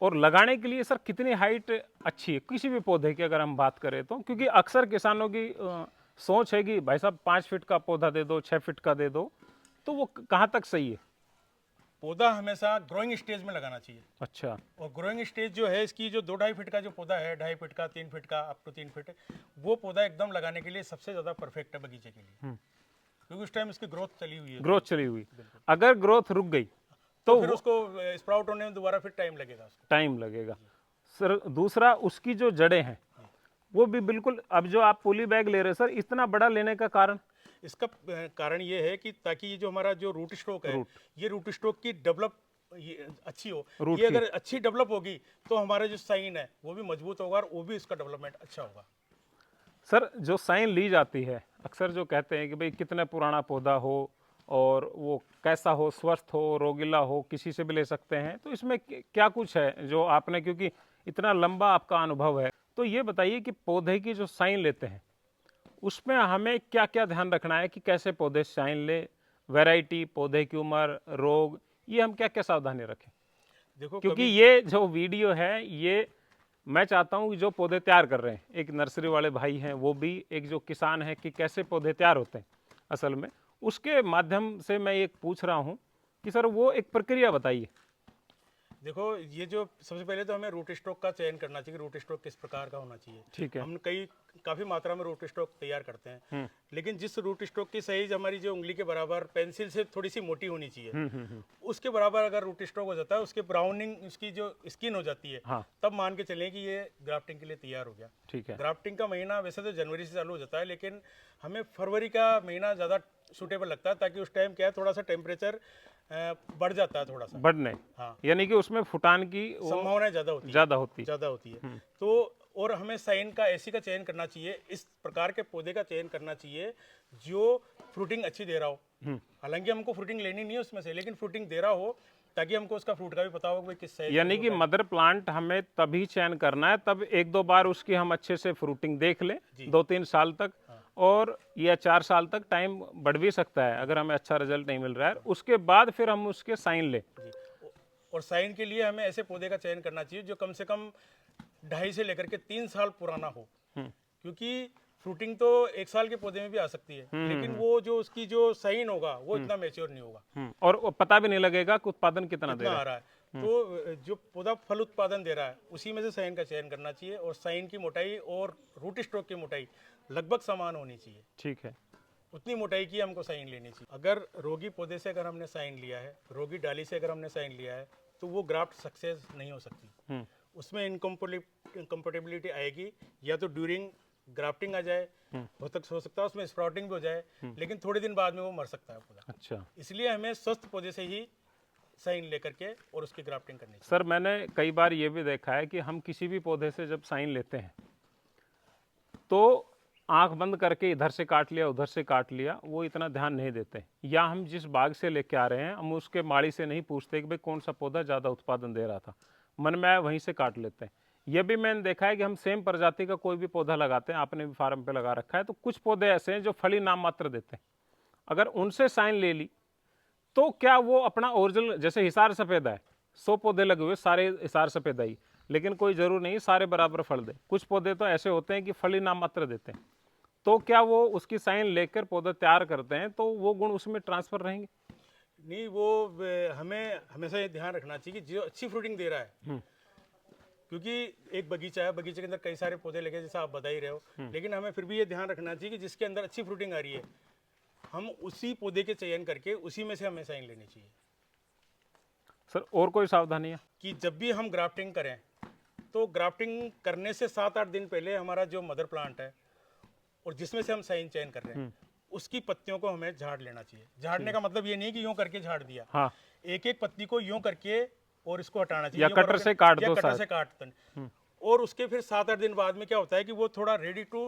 और लगाने के लिए सर कितनी हाइट अच्छी है किसी भी पौधे की अगर हम बात करें तो, क्योंकि अक्सर किसानों की सोच है कि भाई साहब 5 फीट का पौधा दे दो, 6 फीट का दे दो, तो वो कहाँ तक सही है? पौधा हमेशा ग्रोइंग स्टेज में लगाना चाहिए। अच्छा। और ग्रोइंग स्टेज जो है इसकी, जो 2-2.5 फीट का जो पौधा है, 2.5 फीट का, 3 फीट का, अप टू 3 फीट, वो पौधा एकदम लगाने के लिए सबसे ज़्यादा परफेक्ट है बगीचे के लिए, क्योंकि उस टाइम इसकी ग्रोथ चली हुई है। ग्रोथ चली हुई, अगर ग्रोथ रुक गई तो फिर उसको स्प्राउट होने में दोबारा फिर टाइम लगेगा, उसको टाइम लगेगा। सर दूसरा, उसकी जो जड़ें हैं वो भी बिल्कुल, अब जो आप पॉली बैग ले रहे हैं सर, इतना बड़ा लेने का कारण? इसका कारण ये है कि ताकि ये जो हमारा जो रूट स्टॉक है, ये रूट स्टॉक की डेवलप अच्छी हो। ये अगर अच्छी डेवलप होगी तो हमारा जो साइन है वो भी मजबूत होगा और वो भी इसका डेवलपमेंट अच्छा होगा। सर जो साइन ली जाती है, अक्सर जो कहते हैं कि भाई कितना पुराना पौधा हो और वो कैसा हो, स्वस्थ हो, रोगीला हो, किसी से भी ले सकते हैं, तो इसमें क्या कुछ है जो आपने, क्योंकि इतना लंबा आपका अनुभव है, तो ये बताइए कि पौधे की जो साइन लेते हैं उसमें हमें क्या क्या ध्यान रखना है कि कैसे पौधे साइन ले, वैरायटी, पौधे की उम्र, रोग, ये हम क्या क्या सावधानी रखें? देखो, क्योंकि ये जो वीडियो है, ये मैं चाहता हूं कि जो पौधे तैयार कर रहे हैं, एक नर्सरी वाले भाई हैं, वो भी एक जो किसान है कि कैसे पौधे तैयार होते हैं असल में, उसके माध्यम से मैं एक पूछ रहा हूं कि सर वो एक प्रक्रिया बताइए। देखो, ये जो सबसे पहले तो हमें रूट स्टॉक का चयन करना चाहिए, रूट स्टॉक किस प्रकार का होना चाहिए। ठीक है। हम काफी मात्रा में रूट स्टॉक तैयार करते हैं, लेकिन जिस रूट स्टॉक की साइज हमारी जो उंगली के बराबर, पेंसिल से थोड़ी सी मोटी होनी चाहिए, उसके बराबर अगर रूट स्टॉक हो जाता है, उसके ब्राउनिंग, उसकी जो स्किन हो जाती है, हाँ। तब मान के चलें कि ये ग्राफ्टिंग के लिए तैयार हो गया। ठीक है। ग्राफ्टिंग का महीना वैसे तो जनवरी से चालू हो जाता है, लेकिन हमें फरवरी का महीना ज़्यादा सूटेबल लगता है, ताकि उस टाइम क्या है, थोड़ा सा टेम्परेचर बढ़ जाता है, थोड़ा सा बढ़ने, हाँ, यानी कि उसमें फुटान की संभावना ज़्यादा होती है। तो और हमें साइन का, ऐसी का चयन करना चाहिए, इस प्रकार के पौधे का चयन करना चाहिए जो फ्रूटिंग अच्छी दे रहा हो। हालांकि हमको फ्रूटिंग लेनी नहीं है उसमें से, लेकिन फ्रूटिंग दे रहा हो, ताकि हमको उसका फ्रूट का भी पता हो कि किस साइज। यानी कि मदर प्लांट हमें तभी चयन करना है, तब एक दो बार उसकी हम अच्छे से फ्रूटिंग देख लें, 2-3 साल तक, और या 4 साल तक टाइम बढ़ भी सकता है अगर हमें अच्छा रिजल्ट नहीं मिल रहा है, उसके बाद फिर हम उसके साइन लें। और साइन के लिए हमें ऐसे पौधे का चयन करना चाहिए जो कम से कम 2.5 से लेकर के 3 साल पुराना हो, क्योंकि फ्रूटिंग तो 1 साल के पौधे में भी आ सकती है, लेकिन वो जो उसकी जो साइन होगा वो इतना मैच्योर नहीं होगा, और वो पता भी नहीं लगेगा कि उत्पादन कितना दे आ रहा है। तो जो पौधा फल उत्पादन दे रहा है उसी में से साइन का चयन करना चाहिए, और साइन की मोटाई और रूट स्टॉक की मोटाई लगभग समान होनी चाहिए। ठीक है। उतनी मोटाई की हमको साइन लेनी चाहिए। अगर रोगी पौधे से अगर हमने साइन लिया है, रोगी डाली से अगर हमने साइन लिया है, तो वो ग्राफ्ट सक्सेस नहीं हो सकती। उसमें इनकम्पेटिबिलिटी आएगी, या तो ड्यूरिंग ग्राफ्टिंग आ जाए, हो सकता है उसमें स्प्राउटिंग भी हो जाए, लेकिन थोड़े दिन बाद में वो मर सकता है पौधा। अच्छा। इसलिए हमें स्वस्थ पौधे से ही साइन लेकर के और उसकी ग्राफ्टिंग करनी चाहिए। सर मैंने कई बार ये भी देखा है कि हम किसी भी पौधे से जब साइन लेते हैं तो आंख बंद करके इधर से काट लिया, उधर से काट लिया, वो इतना ध्यान नहीं देते, या हम जिस बाग से लेके आ रहे हैं हम उसके माड़ी से नहीं पूछते कि भाई कौन सा पौधा ज़्यादा उत्पादन दे रहा था, मन में आया वहीं से काट लेते हैं। यह भी मैंने देखा है कि हम सेम प्रजाति का कोई भी पौधा लगाते हैं, आपने भी फार्म पे लगा रखा है, तो कुछ पौधे ऐसे हैं जो फली नाम मात्र देते हैं, अगर उनसे साइन ले ली तो क्या वो अपना ओरिजिनल, जैसे हिसार सफेदा है, 100 पौधे लगे हुए सारे हिसार सफेदा ही, लेकिन कोई जरूर नहीं सारे बराबर फल दे, कुछ पौधे तो ऐसे होते हैं कि फली नाम मात्र देते हैं, तो क्या वो उसकी साइन लेकर पौधा तैयार करते हैं तो वो गुण उसमें ट्रांसफर रहेंगे? नहीं, वो हमें हमेशा ये ध्यान रखना चाहिए कि जो अच्छी फ्रूटिंग दे रहा है, क्योंकि एक बगीचा है, बगीचे के अंदर कई सारे पौधे लगे जैसा आप बता ही रहे हो, लेकिन हमें फिर भी ये ध्यान रखना चाहिए कि जिसके अंदर अच्छी फ्रूटिंग आ रही है, हम उसी पौधे के चयन करके उसी में से हमें साइन लेनी चाहिए। सर और कोई सावधानियां? कि जब भी हम ग्राफ्टिंग करें, तो ग्राफ्टिंग करने से 7-8 दिन पहले हमारा जो मदर प्लांट है और जिसमें से हम साइन चयन कर रहे हैं, उसकी पत्तियों को हमें झाड़ लेना चाहिए। झाड़ने का मतलब ये नहीं कि यूं करके झाड़ दिया, हाँ, एक एक पत्ती को यूं करके और इसको हटाना चाहिए, या यूं कटर करोगे- से काट या दो कटर शायद। से काट दो। और उसके फिर 7-8 दिन बाद में क्या होता है कि वो थोड़ा रेडी टू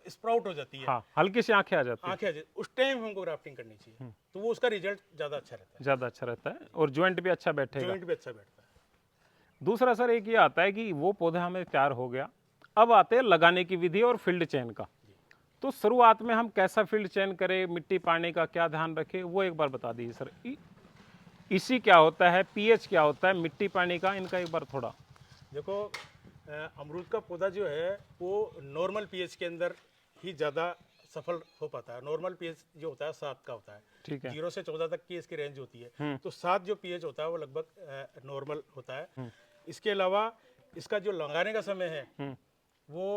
स्प्राउट हो जाती है, हाँ, हल्की सी आंखें आ जाती है, आंखें आ जाती, उस टाइम हमको ग्राफ्टिंग करनी चाहिए, तो वो उसका रिजल्ट ज़्यादा अच्छा रहता है, ज़्यादा अच्छा रहता है और ज्वाइंट भी अच्छा बैठेगा। जॉइंट भी अच्छा बैठता है। दूसरा सर एक ये आता है कि वो पौधा हमें तैयार हो गया, अब आते हैं लगाने की विधि और फील्ड चयन का, तो शुरुआत में हम कैसा फील्ड चयन करें, मिट्टी पानी का क्या ध्यान रखें, वो एक बार बता दीजिए सर। इसी क्या होता है, पीएच क्या होता है मिट्टी पानी का, इनका एक बार थोड़ा। देखो अमरूद का पौधा जो है वो नॉर्मल पीएच के अंदर ही ज़्यादा सफल हो पाता है। नॉर्मल पीएच जो होता है 7 का होता है, ठीक है। 0 से 14 तक की इसकी रेंज होती है। तो 7 जो पीएच होता है वो लगभग नॉर्मल होता है। इसके अलावा इसका जो लगाने का समय है वो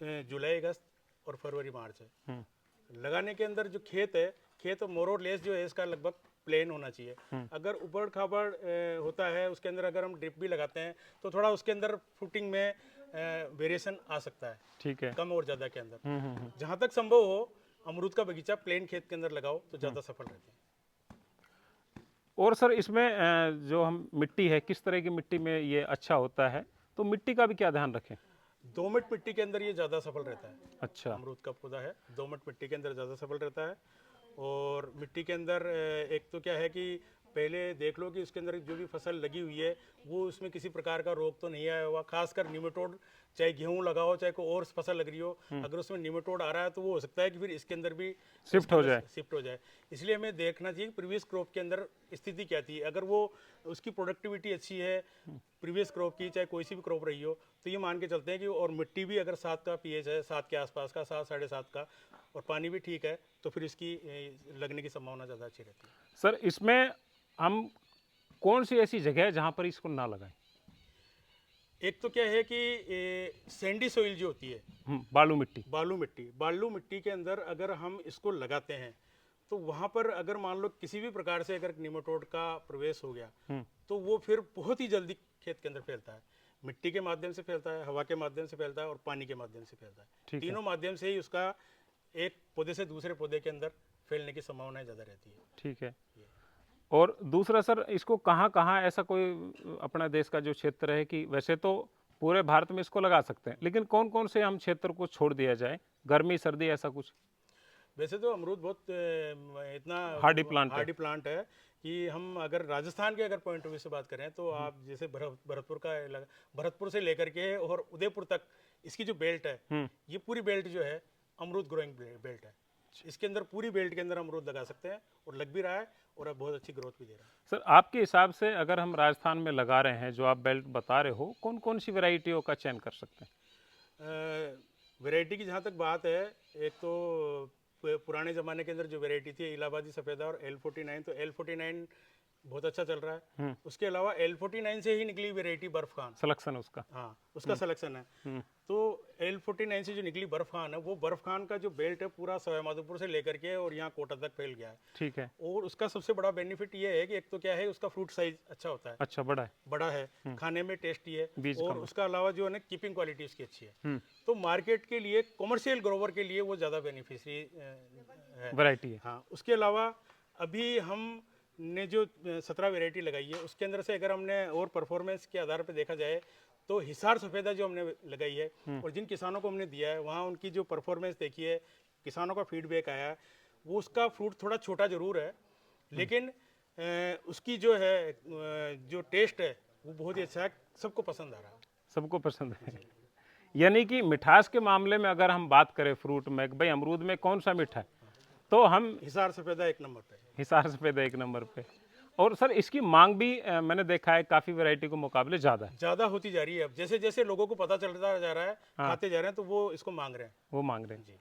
जुलाई अगस्त और फरवरी मार्च है। लगाने के अंदर जो खेत है, खेत मोर और लेस जो है इसका लगभग प्लेन होना चाहिए। अगर उबड़ खाबड़ होता है उसके अंदर अगर हम ड्रिप भी लगाते हैं तो थोड़ा उसके अंदर फुटिंग में वेरिएशन आ सकता है, ठीक है। कम और ज़्यादा के अंदर। जहाँ तक संभव हो अमरूद का बगीचा प्लेन खेत के अंदर लगाओ तो ज़्यादा सफल रहते हैं। और सर इसमें जो हम मिट्टी है, किस तरह की मिट्टी में ये अच्छा होता है, तो मिट्टी का भी क्या ध्यान रखें? दोमट मिट्टी के अंदर ये ज़्यादा सफल रहता है। अच्छा। अमरूद का पौधा है दोमट मिट्टी के अंदर ज़्यादा सफल रहता है। और मिट्टी के अंदर एक तो क्या है कि पहले देख लो कि उसके अंदर जो भी फसल लगी हुई है वो उसमें किसी प्रकार का रोग तो नहीं आया हुआ। खासकर निमेटोड, चाहे गेहूं लगाओ चाहे कोई और फसल लग रही हो, अगर उसमें निमेटोड आ रहा है तो वो हो सकता है कि फिर इसके अंदर भी शिफ्ट हो जाए। इसलिए हमें देखना चाहिए प्रीवियस क्रॉप के अंदर स्थिति क्या थी। अगर वो उसकी प्रोडक्टिविटी अच्छी है प्रीवियस क्रॉप की, चाहे कोई सी भी क्रॉप रही हो, तो ये मान के चलते हैं कि और मिट्टी भी अगर 7 का पीएच है, 7 के आसपास का, 7 7.5 का, और पानी भी ठीक है, तो फिर इसकी लगने की संभावना ज़्यादा अच्छी रहती है। सर इसमें हम कौन सी ऐसी जगह है जहाँ पर इसको ना लगाएं? एक तो क्या है कि सैंडी सोइल जो होती है, बालू मिट्टी। बालू मिट्टी के अंदर अगर हम इसको लगाते हैं तो वहाँ पर अगर मान लो किसी भी प्रकार से अगर निमेटोड का प्रवेश हो गया तो वो फिर बहुत ही जल्दी खेत के अंदर फैलता है। मिट्टी के माध्यम से फैलता है, हवा के माध्यम से फैलता है और पानी के माध्यम से फैलता है। तीनों माध्यम से ही उसका एक पौधे से दूसरे पौधे के अंदर फैलने की संभावना ज़्यादा रहती है। ठीक है। और दूसरा सर, इसको कहाँ कहाँ ऐसा कोई अपना देश का जो क्षेत्र है कि वैसे तो पूरे भारत में इसको लगा सकते हैं, लेकिन कौन कौन से हम क्षेत्र को छोड़ दिया जाए, गर्मी सर्दी ऐसा कुछ? वैसे तो अमरूद बहुत इतना हार्डी प्लांट है कि हम अगर राजस्थान के अगर पॉइंट ऑफ व्यू से बात करें तो आप जैसे भरतपुर का इलाका, भरतपुर से लेकर के और उदयपुर तक इसकी जो बेल्ट है, ये पूरी बेल्ट जो है अमरूद ग्रोइंग बेल्ट है। इसके अंदर पूरी बेल्ट के अंदर अमरूद लगा सकते हैं और लग भी रहा है और अब बहुत अच्छी ग्रोथ भी दे रहा है। सर आपके हिसाब से अगर हम राजस्थान में लगा रहे हैं जो आप बेल्ट बता रहे हो, कौन कौन सी वैरायटियों का चयन कर सकते हैं? वैरायटी की जहाँ तक बात है, एक तो पुराने ज़माने के अंदर जो वैरायटी थी इलाहाबादी सफ़ेदा और L49, तो L49 बहुत अच्छा चल रहा है। उसके अलावा L49 से ही निकली वैरायटी बर्फ खान, सिलेक्शन उसका, हाँ उसका सिलेक्शन है। तो L49 से जो निकली बर्फ खान है, वो बर्फ खान का जो बेल्ट है पूरा सवाईमाधोपुर से लेकर के और यहाँ कोटा तक फैल गया है। ठीक है। और उसका सबसे बड़ा बेनिफिट ये है कि एक तो क्या है उसका फ्रूट साइज अच्छा होता है, अच्छा बड़ा है, खाने में टेस्टी है, और कम। उसका अलावा जो है ना कीपिंग क्वालिटी उसकी अच्छी है। तो मार्केट के लिए, कमर्शियल ग्रोवर के लिए वो ज़्यादा बेनिफिशियरी है, वैरायटी है। हाँ। उसके अलावा अभी हमने जो 17 वैरायटी लगाई है उसके अंदर से अगर हमने और परफॉर्मेंस के आधार पर देखा जाए तो हिसार सफ़ेदा जो हमने लगाई है और जिन किसानों को हमने दिया है वहाँ उनकी जो परफॉर्मेंस देखी है, किसानों का फीडबैक आया है, वो उसका फ्रूट थोड़ा छोटा ज़रूर है लेकिन उसकी जो है जो टेस्ट है वो बहुत ही अच्छा है, सबको पसंद आ रहा है। सबको पसंद है। यानी कि मिठास के मामले में अगर हम बात करें फ्रूट में, भाई अमरूद में कौन सा मीठा है, तो हम हिसार सफ़ेदा एक नंबर पे, हिसार सफ़ेदा एक नंबर पे। और सर इसकी मांग भी मैंने देखा है काफ़ी वैरायटी के मुकाबले ज़्यादा होती जा रही है। अब जैसे जैसे लोगों को पता चलता जा रहा है, खाते जा रहे हैं, तो वो इसको मांग रहे हैं जी।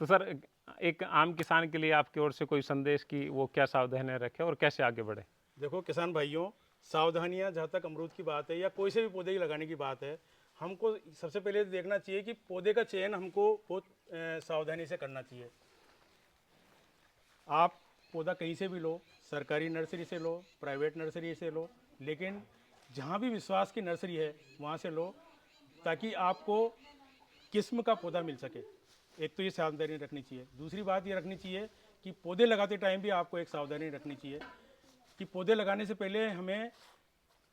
तो सर एक आम किसान के लिए आपकी ओर से कोई संदेश की वो क्या सावधानियां रखें और कैसे आगे बढ़े? देखो किसान भाइयों, सावधानियां जहाँ तक अमरूद की बात है या कोई से भी पौधे की लगाने की बात है, हमको सबसे पहले देखना चाहिए कि पौधे का चयन हमको बहुत सावधानी से करना चाहिए। आप पौधा कहीं से भी लो, सरकारी नर्सरी से लो, प्राइवेट नर्सरी से लो, लेकिन जहाँ भी विश्वास की नर्सरी है वहाँ से लो, ताकि आपको किस्म का पौधा मिल सके। एक तो ये सावधानी रखनी चाहिए। दूसरी बात ये रखनी चाहिए कि पौधे लगाते टाइम भी आपको एक सावधानी रखनी चाहिए कि पौधे लगाने से पहले हमें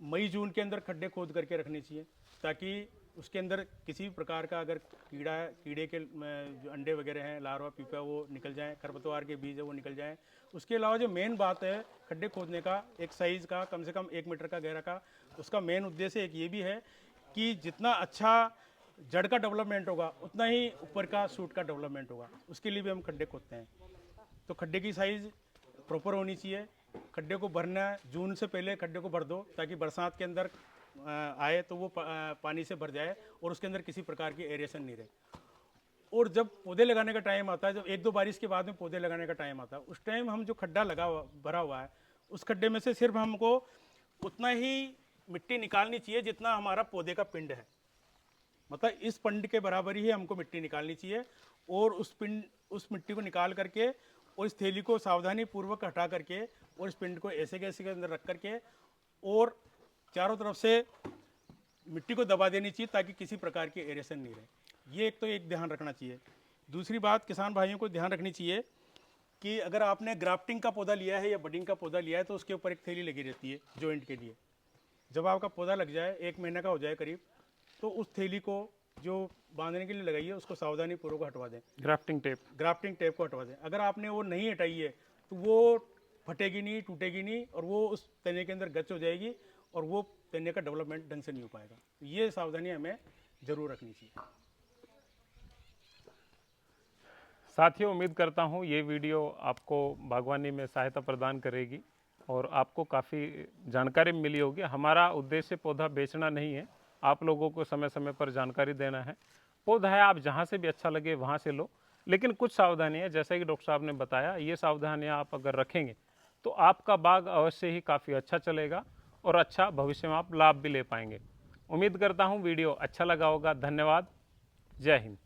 मई जून के अंदर खड्डे खोद करके रखने चाहिए, ताकि उसके अंदर किसी भी प्रकार का अगर कीड़े के जो अंडे वगैरह हैं, लार्वा पीपा, वो निकल जाएं, खरपतवार के बीज है वो निकल जाएं। उसके अलावा जो मेन बात है खड्डे खोदने का, एक साइज़ का कम से कम 1 मीटर का गहरा का, उसका मेन उद्देश्य एक ये भी है कि जितना अच्छा जड़ का डेवलपमेंट होगा उतना ही ऊपर का सूट का डेवलपमेंट होगा। उसके लिए भी हम खड्डे खोदते हैं। तो खड्डे की साइज़ प्रॉपर होनी चाहिए खड्डे को भरना है, जून से पहले खड्डे को भर दो ताकि बरसात के अंदर आए तो वो पानी से भर जाए और उसके अंदर किसी प्रकार की एरेशन नहीं रहे। और जब पौधे लगाने का टाइम आता है, जब 1-2 बारिश के बाद में पौधे लगाने का टाइम आता है, उस टाइम हम जो खड्डा भरा हुआ है, उस खड्डे में से सिर्फ हमको उतना ही मिट्टी निकालनी चाहिए जितना हमारा पौधे का पिंड है। मतलब इस पिंड के बराबर ही हमको मिट्टी निकालनी चाहिए और उस मिट्टी को निकाल करके और इस थैली को सावधानी पूर्वक हटा करके और इस पिंड को ऐसे के अंदर रख करके और चारों तरफ से मिट्टी को दबा देनी चाहिए ताकि किसी प्रकार की एरेशन नहीं रहे। ये एक ध्यान रखना चाहिए। दूसरी बात किसान भाइयों को ध्यान रखनी चाहिए कि अगर आपने ग्राफ्टिंग का पौधा लिया है या बडिंग का पौधा लिया है तो उसके ऊपर एक थैली लगी रहती है जॉइंट के लिए। जब आपका पौधा लग जाए, 1 महीने का हो जाए करीब, तो उस थैली को जो बांधने के लिए लगाई है उसको सावधानी पूर्वक हटवा दें। ग्राफ्टिंग टेप को हटवा दें। अगर आपने वो नहीं हटाई है तो वो फटेगी नहीं, टूटेगी नहीं और वो उस तने के अंदर गच हो जाएगी और वो तने का डेवलपमेंट ढंग से नहीं हो पाएगा। ये सावधानी हमें जरूर रखनी चाहिए। साथियों, उम्मीद करता हूँ ये वीडियो आपको बागवानी में सहायता प्रदान करेगी और आपको काफ़ी जानकारी मिली होगी। हमारा उद्देश्य पौधा बेचना नहीं है, आप लोगों को समय समय पर जानकारी देना है। पौधा है, आप जहाँ से भी अच्छा लगे वहाँ से लो, लेकिन कुछ सावधानियाँ जैसा कि डॉक्टर साहब ने बताया, ये सावधानियाँ आप अगर रखेंगे तो आपका बाग अवश्य ही काफ़ी अच्छा चलेगा और अच्छा भविष्य में आप लाभ भी ले पाएंगे। उम्मीद करता हूँ वीडियो अच्छा लगा होगा। धन्यवाद। जय हिंद।